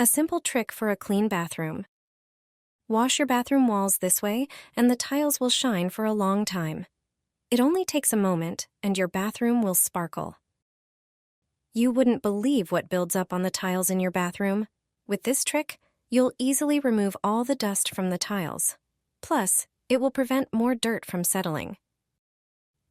A simple trick for a clean bathroom. Wash your bathroom walls this way, and the tiles will shine for a long time. It only takes a moment, and your bathroom will sparkle. You wouldn't believe what builds up on the tiles in your bathroom. With this trick, you'll easily remove all the dust from the tiles. Plus, it will prevent more dirt from settling.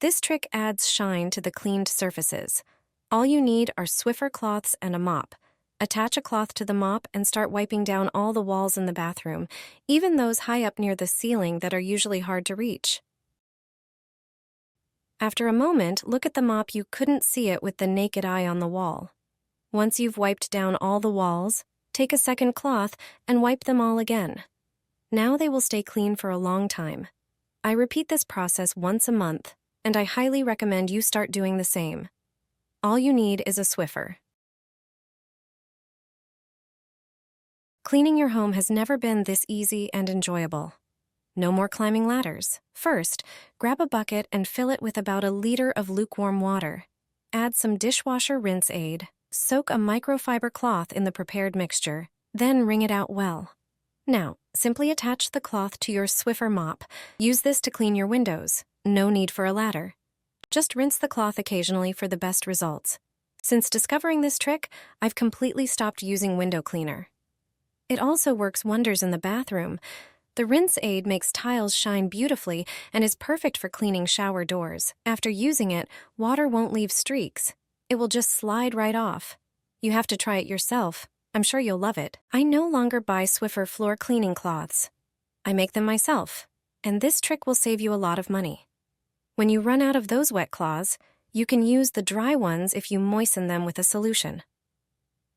This trick adds shine to the cleaned surfaces. All you need are Swiffer cloths and a mop. Attach a cloth to the mop and start wiping down all the walls in the bathroom, even those high up near the ceiling that are usually hard to reach. After a moment, look at the mop. You couldn't see it with the naked eye on the wall. Once you've wiped down all the walls, take a second cloth and wipe them all again. Now they will stay clean for a long time. I repeat this process once a month, and I highly recommend you start doing the same. All you need is a Swiffer. Cleaning your home has never been this easy and enjoyable. No more climbing ladders. First, grab a bucket and fill it with about a liter of lukewarm water. Add some dishwasher rinse aid. Soak a microfiber cloth in the prepared mixture, then wring it out well. Now, simply attach the cloth to your Swiffer mop. Use this to clean your windows. No need for a ladder. Just rinse the cloth occasionally for the best results. Since discovering this trick, I've completely stopped using window cleaner. It also works wonders in the bathroom. The rinse aid makes tiles shine beautifully and is perfect for cleaning shower doors. After using it, water won't leave streaks. It will just slide right off. You have to try it yourself. I'm sure you'll love it. I no longer buy Swiffer floor cleaning cloths. I make them myself, and this trick will save you a lot of money. When you run out of those wet cloths, you can use the dry ones if you moisten them with a solution.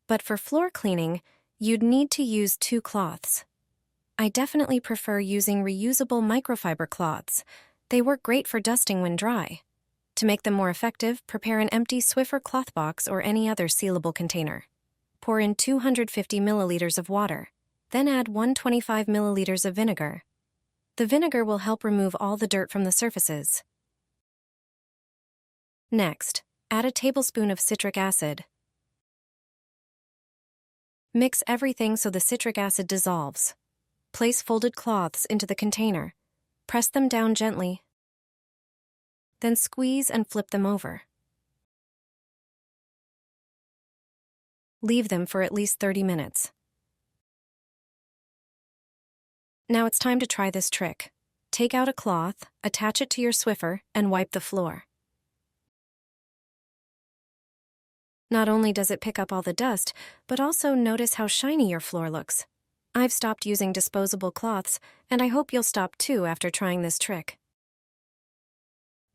But for floor cleaning, you'd need to use 2 cloths. I definitely prefer using reusable microfiber cloths. They work great for dusting when dry. To make them more effective, prepare an empty Swiffer cloth box or any other sealable container. Pour in 250 milliliters of water. Then add 125 milliliters of vinegar. The vinegar will help remove all the dirt from the surfaces. Next, add a tablespoon of citric acid. Mix everything so the citric acid dissolves. Place folded cloths into the container. Press them down gently. Then squeeze and flip them over. Leave them for at least 30 minutes. Now it's time to try this trick. Take out a cloth, attach it to your Swiffer, and wipe the floor. Not only does it pick up all the dust, but also notice how shiny your floor looks. I've stopped using disposable cloths, and I hope you'll stop too after trying this trick.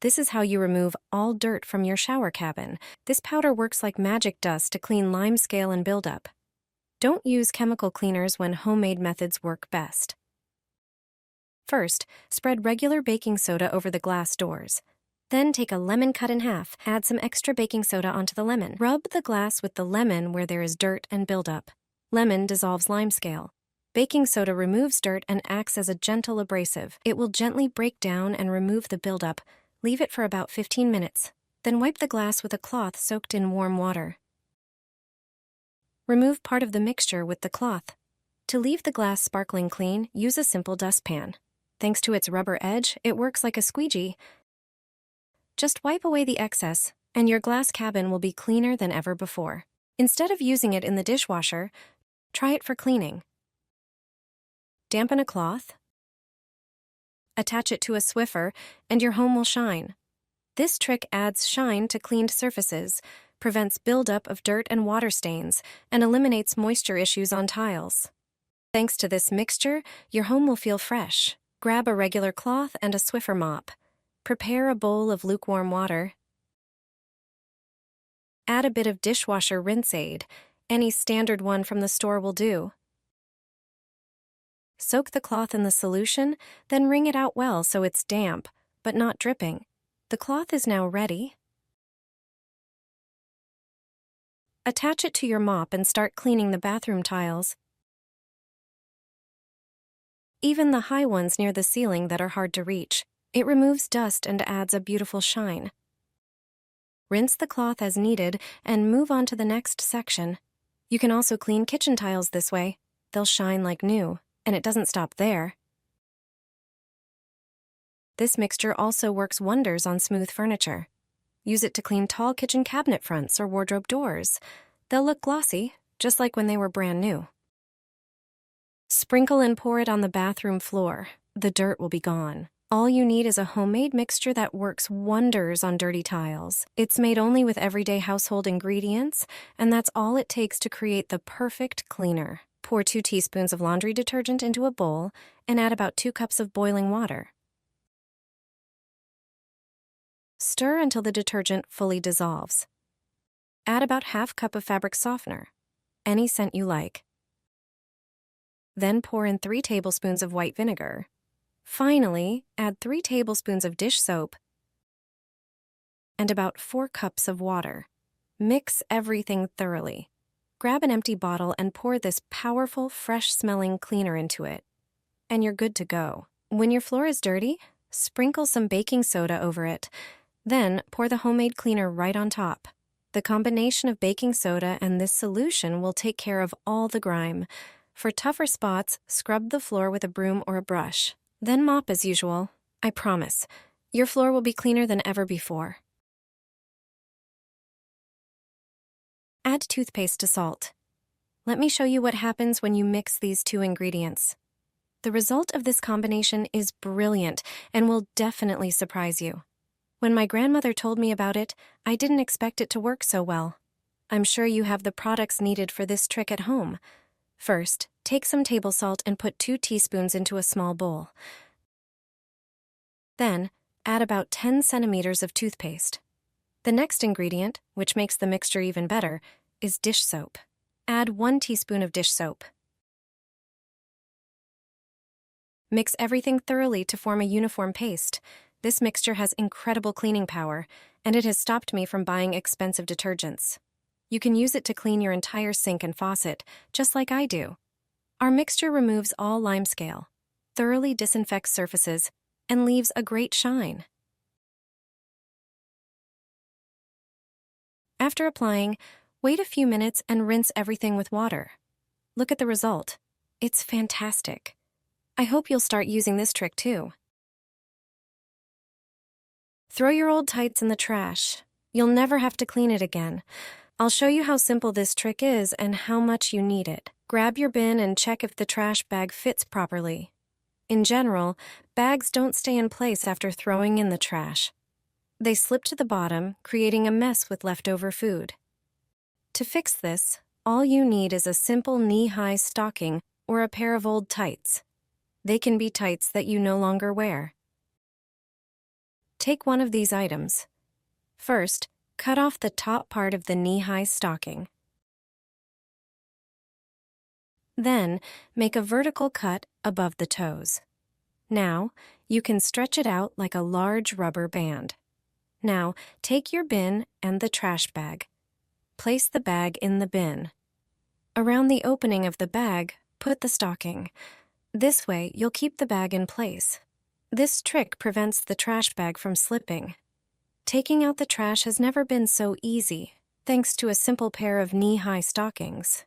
This is how you remove all dirt from your shower cabin. This powder works like magic dust to clean limescale and buildup. Don't use chemical cleaners when homemade methods work best. First, spread regular baking soda over the glass doors. Then take a lemon cut in half, add some extra baking soda onto the lemon. Rub the glass with the lemon where there is dirt and buildup. Lemon dissolves limescale. Baking soda removes dirt and acts as a gentle abrasive. It will gently break down and remove the buildup. Leave it for about 15 minutes. Then wipe the glass with a cloth soaked in warm water. Remove part of the mixture with the cloth. To leave the glass sparkling clean, use a simple dustpan. Thanks to its rubber edge, it works like a squeegee. Just wipe away the excess, and your glass cabin will be cleaner than ever before. Instead of using it in the dishwasher, try it for cleaning. Dampen a cloth, attach it to a Swiffer, and your home will shine. This trick adds shine to cleaned surfaces, prevents buildup of dirt and water stains, and eliminates moisture issues on tiles. Thanks to this mixture, your home will feel fresh. Grab a regular cloth and a Swiffer mop. Prepare a bowl of lukewarm water. Add a bit of dishwasher rinse aid. Any standard one from the store will do. Soak the cloth in the solution, then wring it out well so it's damp, but not dripping. The cloth is now ready. Attach it to your mop and start cleaning the bathroom tiles. Even the high ones near the ceiling that are hard to reach. It removes dust and adds a beautiful shine. Rinse the cloth as needed and move on to the next section. You can also clean kitchen tiles this way. They'll shine like new, and it doesn't stop there. This mixture also works wonders on smooth furniture. Use it to clean tall kitchen cabinet fronts or wardrobe doors. They'll look glossy, just like when they were brand new. Sprinkle and pour it on the bathroom floor. The dirt will be gone. All you need is a homemade mixture that works wonders on dirty tiles. It's made only with everyday household ingredients, and that's all it takes to create the perfect cleaner. Pour 2 teaspoons of laundry detergent into a bowl and add about 2 cups of boiling water. Stir until the detergent fully dissolves. Add about ½ cup of fabric softener, any scent you like. Then pour in 3 tablespoons of white vinegar. Finally, add 3 tablespoons of dish soap and about 4 cups of water. Mix everything thoroughly. Grab an empty bottle and pour this powerful, fresh-smelling cleaner into it. And you're good to go. When your floor is dirty, sprinkle some baking soda over it. Then pour the homemade cleaner right on top. The combination of baking soda and this solution will take care of all the grime. For tougher spots, scrub the floor with a broom or a brush. Then mop as usual. I promise, your floor will be cleaner than ever before. Add toothpaste to salt. Let me show you what happens when you mix these 2 ingredients. The result of this combination is brilliant and will definitely surprise you. When my grandmother told me about it, I didn't expect it to work so well. I'm sure you have the products needed for this trick at home. First, take some table salt and put 2 teaspoons into a small bowl. Then, add about 10 centimeters of toothpaste. The next ingredient, which makes the mixture even better, is dish soap. Add 1 teaspoon of dish soap. Mix everything thoroughly to form a uniform paste. This mixture has incredible cleaning power, and it has stopped me from buying expensive detergents. You can use it to clean your entire sink and faucet, just like I do. Our mixture removes all limescale, thoroughly disinfects surfaces, and leaves a great shine. After applying, wait a few minutes and rinse everything with water. Look at the result. It's fantastic. I hope you'll start using this trick too. Throw your old tights in the trash. You'll never have to clean it again. I'll show you how simple this trick is and how much you need it. Grab your bin and check if the trash bag fits properly. In general, bags don't stay in place after throwing in the trash. They slip to the bottom, creating a mess with leftover food. To fix this, all you need is a simple knee-high stocking or a pair of old tights. They can be tights that you no longer wear. Take one of these items. First, cut off the top part of the knee-high stocking. Then, make a vertical cut above the toes. Now, you can stretch it out like a large rubber band. Now, take your bin and the trash bag. Place the bag in the bin. Around the opening of the bag, put the stocking. This way, you'll keep the bag in place. This trick prevents the trash bag from slipping. Taking out the trash has never been so easy, thanks to a simple pair of knee-high stockings.